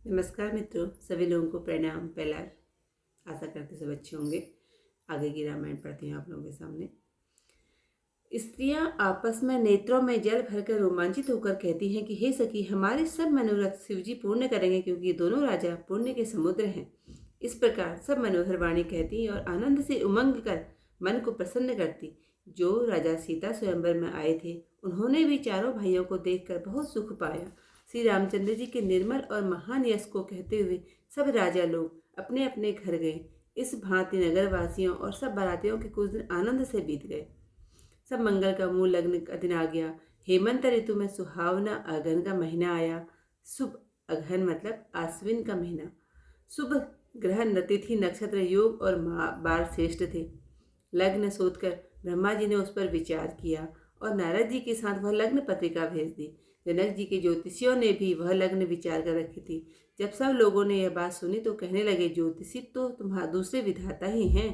नमस्कार मित्रों, सभी लोगों को प्रणाम। पहला आशा करते सब अच्छे होंगे। आगे की रामायण पढ़ती हूँ आप लोगों के सामने। स्त्रियां आपस में नेत्रों में जल भरकर रोमांचित होकर कहती हैं कि हे सखी, हमारे सब मनोरथ शिवजी पूर्ण करेंगे, क्योंकि ये दोनों राजा पुण्य के समुद्र हैं। इस प्रकार सब मनोहर वाणी कहती और आनंद से उमंग कर मन को प्रसन्न करती। जो राजा सीता स्वयंवर में आए थे, उन्होंने भी चारों भाइयों को देखकर बहुत सुख पाया। श्री रामचंद्र जी के निर्मल और महान यश को कहते हुए सब राजा लोग अपने अपने घर गए। इस भांति नगरवासियों और सब बारातियों के कुछ दिन आनंद से बीत गए। सब मंगल का मूल लग्न का दिन आ गया। हेमंत ऋतु में सुहावना अगहन का महीना आया। शुभ अगहन मतलब आश्विन का महीना। शुभ ग्रह तिथि नक्षत्र योग और बार श्रेष्ठ थे। लग्न सोचकर ब्रह्मा जी ने उस पर विचार किया और नारद जी के साथ वह लग्न पत्रिका भेज दी। जनक जी के ज्योतिषियों ने भी वह लग्न विचार कर रखी थी। जब सब लोगों ने यह बात सुनी तो कहने लगे, ज्योतिषी तो तुम्हारे दूसरे विधाता ही हैं।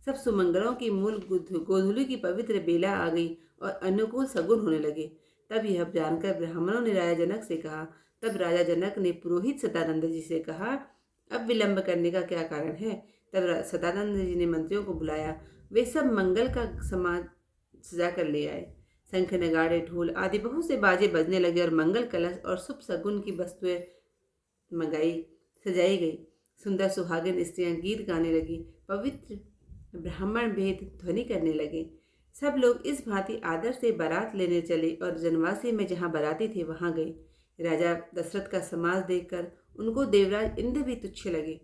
सब सुमंगलों की मूल गोधूली की पवित्र बेला आ गई और अनुकूल सगुन होने लगे। तब यह जानकर ब्राह्मणों ने राजा जनक से कहा। तब राजा जनक ने पुरोहित सदानंद जी से कहा, अब विलंब करने का क्या कारण है। तब सदानंद जी ने मंत्रियों को बुलाया। वे सब मंगल का समाज सजा कर ले आए। शंख नगाड़े ढोल आदि बहुत से बाजे बजने लगे और मंगल कलश और शुभ सगुन की वस्तुएं मंगाई सजाई गई। सुंदर सुहागिन स्त्रियां गीत गाने लगी। पवित्र ब्राह्मण भेद ध्वनि करने लगे। सब लोग इस भांति आदर से बारात लेने चले और जनवासी में जहाँ बाराती थे वहां गए। राजा दशरथ का समाज देखकर उनको देवराज इंद्र भी तुच्छ लगे।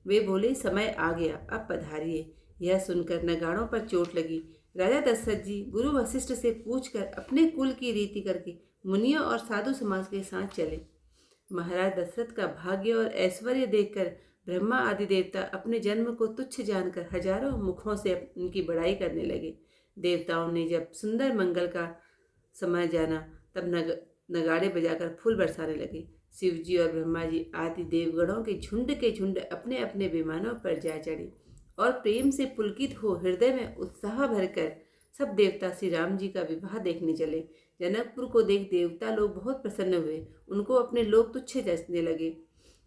वे बोले, समय आ गया, अब पधारिए। यह सुनकर नगाड़ों पर चोट लगी। राजा दशरथ जी गुरु वशिष्ठ से पूछकर अपने कुल की रीति करके मुनियों और साधु समाज के साथ चले। महाराज दशरथ का भाग्य और ऐश्वर्य देखकर ब्रह्मा आदि देवता अपने जन्म को तुच्छ जानकर हजारों मुखों से उनकी बड़ाई करने लगे। देवताओं ने जब सुंदर मंगल का समय जाना, तब नगाड़े बजाकर फूल बरसाने लगे। शिवजी और ब्रह्मा जी आदि देवगणों के झुंड अपने अपने विमानों पर जा चढ़े और प्रेम से पुलकित हो हृदय में उत्साह भरकर सब देवता श्री राम जी का विवाह देखने चले। जनकपुर को देख देवता लोग बहुत प्रसन्न हुए। उनको अपने लोग तुच्छ जचने लगे।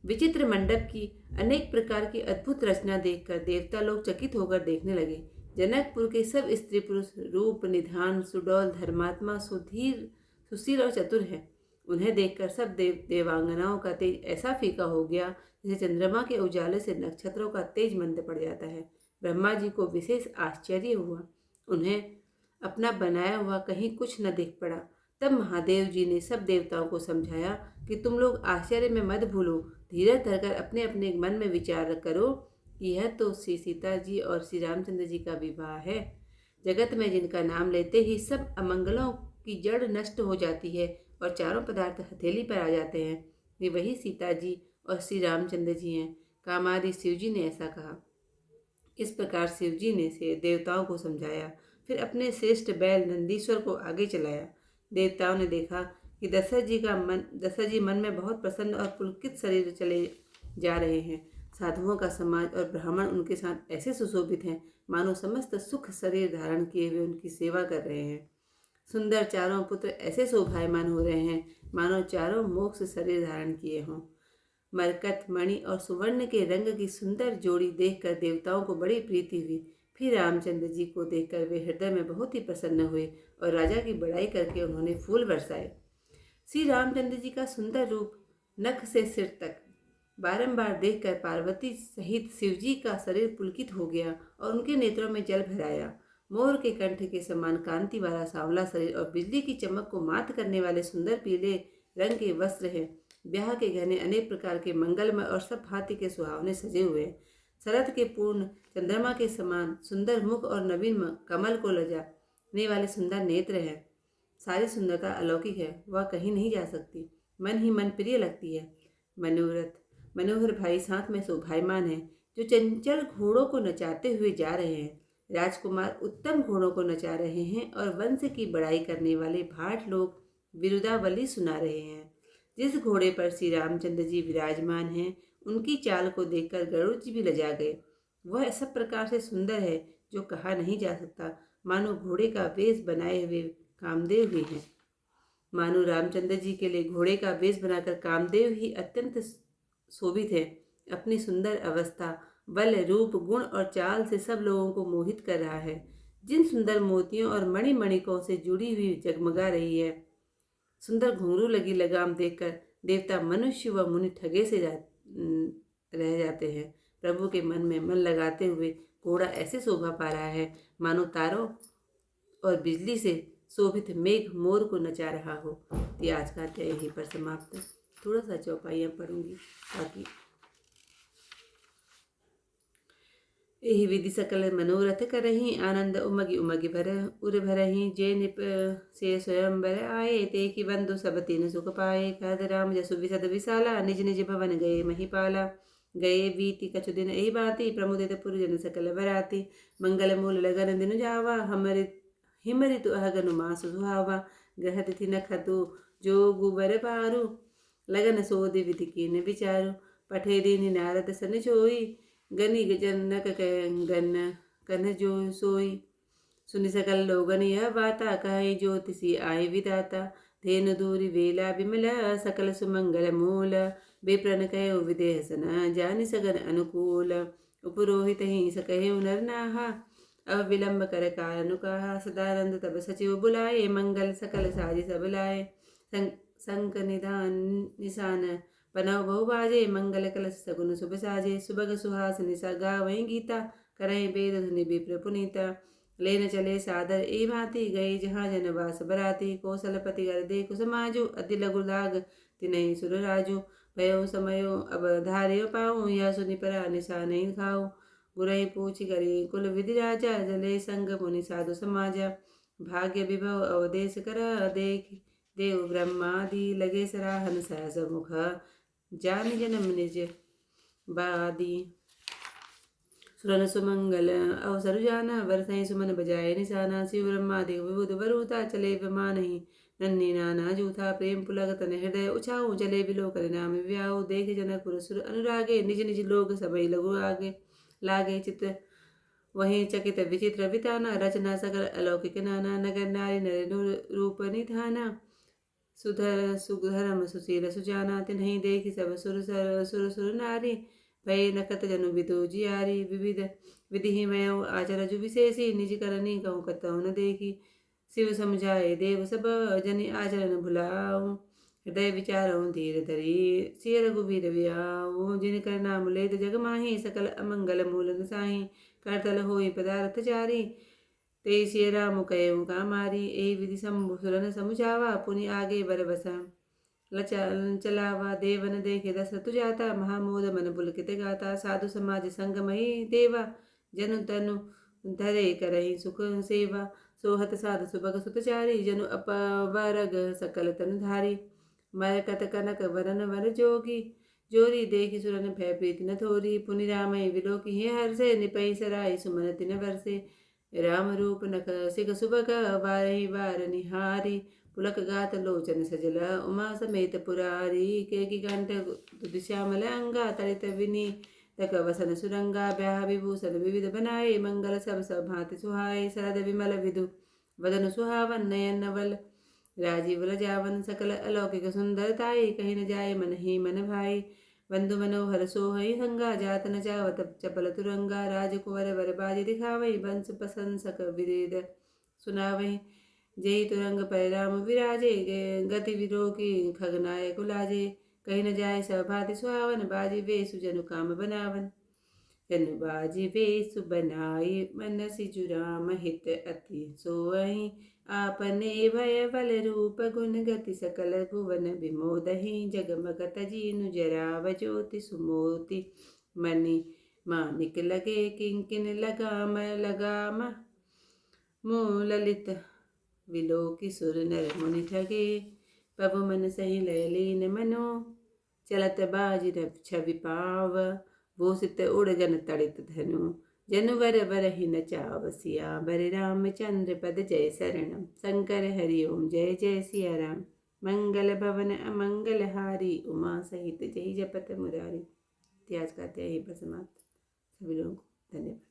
विचित्र मंडप की अनेक प्रकार की अद्भुत रचना देखकर देवता लोग चकित होकर देखने लगे। जनकपुर के सब स्त्री पुरुष रूप निधान सुडौल धर्मात्मा सुधीर सुशील और चतुर हैं। उन्हें देखकर सब देवांगनाओं का तेज ऐसा फीका हो गया जैसे चंद्रमा के उजाले से नक्षत्रों का तेज मंद पड़ जाता है। ब्रह्मा जी को विशेष आश्चर्य हुआ। उन्हें अपना बनाया हुआ कहीं कुछ न दिख पड़ा। तब महादेव जी ने सब देवताओं को समझाया कि तुम लोग आश्चर्य में मत भूलो, धीरज धरकर अपने अपने मन में विचार करो कि यह तो श्री सीता जी और श्री रामचंद्र जी का विवाह है। जगत में जिनका नाम लेते ही सब अमंगलों की जड़ नष्ट हो जाती है और चारों पदार्थ हथेली पर आ जाते हैं, वे वही सीता जी और श्री रामचंद्र जी हैं। कामादि शिव जी ने ऐसा कहा। इस प्रकार शिव जी ने से देवताओं को समझाया। फिर अपने श्रेष्ठ बैल नंदीश्वर को आगे चलाया। देवताओं ने देखा कि दशरथ जी मन में बहुत प्रसन्न और पुलकित शरीर चले जा रहे हैं। साधुओं का समाज और ब्राह्मण उनके साथ ऐसे सुशोभित हैं मानो समस्त सुख शरीर धारण किए हुए उनकी सेवा कर रहे हैं। सुंदर चारों पुत्र ऐसे शोभायमान हो रहे हैं मानो चारों मोक्ष शरीर धारण किए हों। मरकत मणि और सुवर्ण के रंग की सुंदर जोड़ी देखकर देवताओं को बड़ी प्रीति हुई। फिर रामचंद्र जी को देखकर वे हृदय में बहुत ही प्रसन्न हुए और राजा की बड़ाई करके उन्होंने फूल बरसाए। श्री रामचंद्र जी का सुंदर रूप नख से सिर तक बारंबार देखकर पार्वती सहित शिवजी का शरीर पुलकित हो गया और उनके नेत्रों में जल भर आया। मोर के कंठ के समान कांति वाला सांवला शरीर और बिजली की चमक को मात करने वाले सुंदर पीले रंग के वस्त्र हैं। ब्याह के गहने अनेक प्रकार के मंगलमय और सब भांति के सुहावने सजे हुए हैं। शरद के पूर्ण चंद्रमा के समान सुंदर मुख और नवीन कमल को लजाने वाले सुंदर नेत्र हैं। सारी सुंदरता अलौकिक है, वह कहीं नहीं जा सकती, मन ही मन प्रिय लगती है। मनोहर भाई साथ में शोभायमान है, जो चंचल घोड़ों को नचाते हुए जा रहे हैं। राजकुमार उत्तम घोड़ों को नचा रहे हैं और वंश की बड़ाई करने वाले भाट लोग बिरुदावली सुना रहे हैं। जिस घोड़े पर श्री रामचंद्र जी विराजमान हैं, उनकी चाल को देखकर गरुड़ जी भी लजा गए। वह सब प्रकार से सुंदर है जो कहा नहीं जा सकता, मानो घोड़े का वेश बनाए हुए कामदेव ही हैं। मानो रामचंद्र जी के लिए घोड़े का वेश बनाकर कामदेव ही अत्यंत शोभित है। अपनी सुंदर अवस्था, बल, रूप, गुण और चाल से सब लोगों को मोहित कर रहा है। जिन सुंदर मोतियों और मणिमणिकों से जुड़ी हुई जगमगा रही है। सुंदर घुंघरू लगी लगाम देखकर देवता, मनुष्य व मुनि ठगे से रह जाते हैं। प्रभु के मन में मन लगाते हुए घोड़ा ऐसे शोभा पा रहा है मानो तारों और बिजली से शोभित मेघ मोर को नचा रहा हो। तो आज का अध्याय यहीं पर समाप्त। थोड़ा सा चौपाइयाँ पढ़ूंगी ताकि यही विधि सकल मनोरथ करही, आनंद उमगी उमगी भर उर भरही, जे निप से स्वयंवर आए, ते की बंधु सब तीन सुख पाए। कहत राम जसु विशद विशाला, निज निज भवन गए महिपाला। गए बीती कछु दिन एही बाती, प्रमुदित पुरजन सकल बराती। मंगल मूल लगन दिन जावा, हमरि हिम ऋतु अहगनु मास सुहावा। ग्रह तिथि नखतु जो गुबर पारू, लगन सोधि विधि कीन विचारू। पठे दीनि नारद सन जोई, गनि जनक गन कन जो सोई। सुनि सकल लोगन यह बाता, कहे ज्योतिषी आए विदाता। धेनु दूरी वेला विमल, सकल सुमंगल मूल। विप्रन कहो विदेह सन, जानि सगन अनुकूल। उपरोहित ही सकहे नर नाहा, अब विलंब कर कारण कहा। सदानंद तब सचिव बुलाए, मंगल सकल साजी सब लाए। संक निधान निशान पनव बहु बाजे, मंगल कलश सगुन शुभ साजे। सुबग सुहास निशा गावहीं गीता, करहीं वेद धुनि विप्र पुनीता। लेन चले सादर ए भांति, गए जहाँ जनवास बराती। कौशलपति कर देखु समाजु, अति लघु लाग तिनहि सुर राजु। भयो समयो अब धार्य पाऊँ, यह सुनि परा निशा नहीं खाऊँ। गुरहि पूछि करी कुल विधि राजा, जले संग मुनि साधु समाजा। भाग्य विभव अवदेश कर, देख देव ब्रह्मादि लगे सराहन सहस मुख। जान जन्म निज बादी, सुरन सुमंगल अवसर जाना। बरसई सुमन बजाए निशाना, शिव ब्रह्मादि विबुध वरूता। चले विमान ही नन्ही नाना जूथा, प्रेम पुलक तन हृदय उछाऊ। चले विलोकन नाम व्याऊ, देख जनकपुर सुर अनुरागे। निज निज लोग सबई लघु आगे, लागे चित्र वहीं चकित विचित्र बिताना। रचना सकल अलौकिक नाना, नगर नारी नर रूप निधाना। सुधर सुधर्म सुशील सुजाना, तिन्हि देखि सब सुर सुर सुर नारी। भय नकत जनु विदु जियारी, विविध विधि मय आचर जु विशेषी। निज करनी कहूँ कतहु न देखी, शिव समझाए देव सब जनि आचरण भुलाऊँ। हृदय विचारऊँ धीर धरी, सिय रघुवीर व्याऊँ। जिन कर नाम लेत जग माही, सकल अमंगल मूल नसाही। करतल होई पदार्थ चारी, ते सिय राम कयऊ का मारी। ए विधि शंभु सुरन समुझावा, पुनि आगे बर बसा चलावा। देवन देखे दशरथ जाता, महामोद मन पुलकित गाता। साधु समाज संग मही देवा, जनु तनु धरे करहि सुख सेवा। सोहत साध सुबग सुतचारी, जनु अपवरग सकल तनु धारी। मरकत कनक वरन वर जोगी, जोरी देखि सुरन भय प्रीति न थोरी। पुनि रामय विलोकि हे हर्षे, निपई सराय सुमन तिन बरसे। राम रूप नख सिग सुबग, बारहि बार निहारी। पुलक गात लोचन सजल, उमा समेत पुरारी। केकि कंठ दुश्यामल अंगा, तरित विनी तक वसन सुरंगा। ब्याह विभूषण विविध बनाए, मंगल सब सब भांति सुहाए। शरद विमल विधु वदन सुहावन, नयन नवल राजीव लजावन। सकल अलौकिक सुंदरताई, कहीं न जाए मन ही मन भाई। बंधु मनोहर सोहई संगा, जात न जावत चपल तुरंगा। राजकुंवर वर बाजी दिखावई, बंस प्रशंसक विदित सुनावई। जय तुरंग पर राम विराजे, गति विरोकी खगनायक लाजे। कहीं न जाए सब भांति सुहावन, बाजी बेसु जनु काम बनावन। जनु बाजी बेसु बनाई, मन सिजु राम हित अति सोअहि। आपने भय बल रूप, गुण गति सकल भुवन विमोदहि। जगमगत जीनु जराव, ज्योति सुमोति मणि मानिक लगे। किंकिन लगाम लगाम मूललित, विलोकि सुर नर मुनि ठगे। प्रभु मन सही लय लीन मनो, चलत बाजी छवि पाव। भूषित उड़गन तड़ित धनु, जनु वर बरहि नचाव। सियावर रामचंद्र पद जय शरणम, शंकर हरि ओम जय जय सिया राम। मंगल भवन अमंगल हारी, उमा सहित जय जपत मुरारी। आज का अध्याय यहीं पर समाप्त। सभी लोगों को धन्यवाद।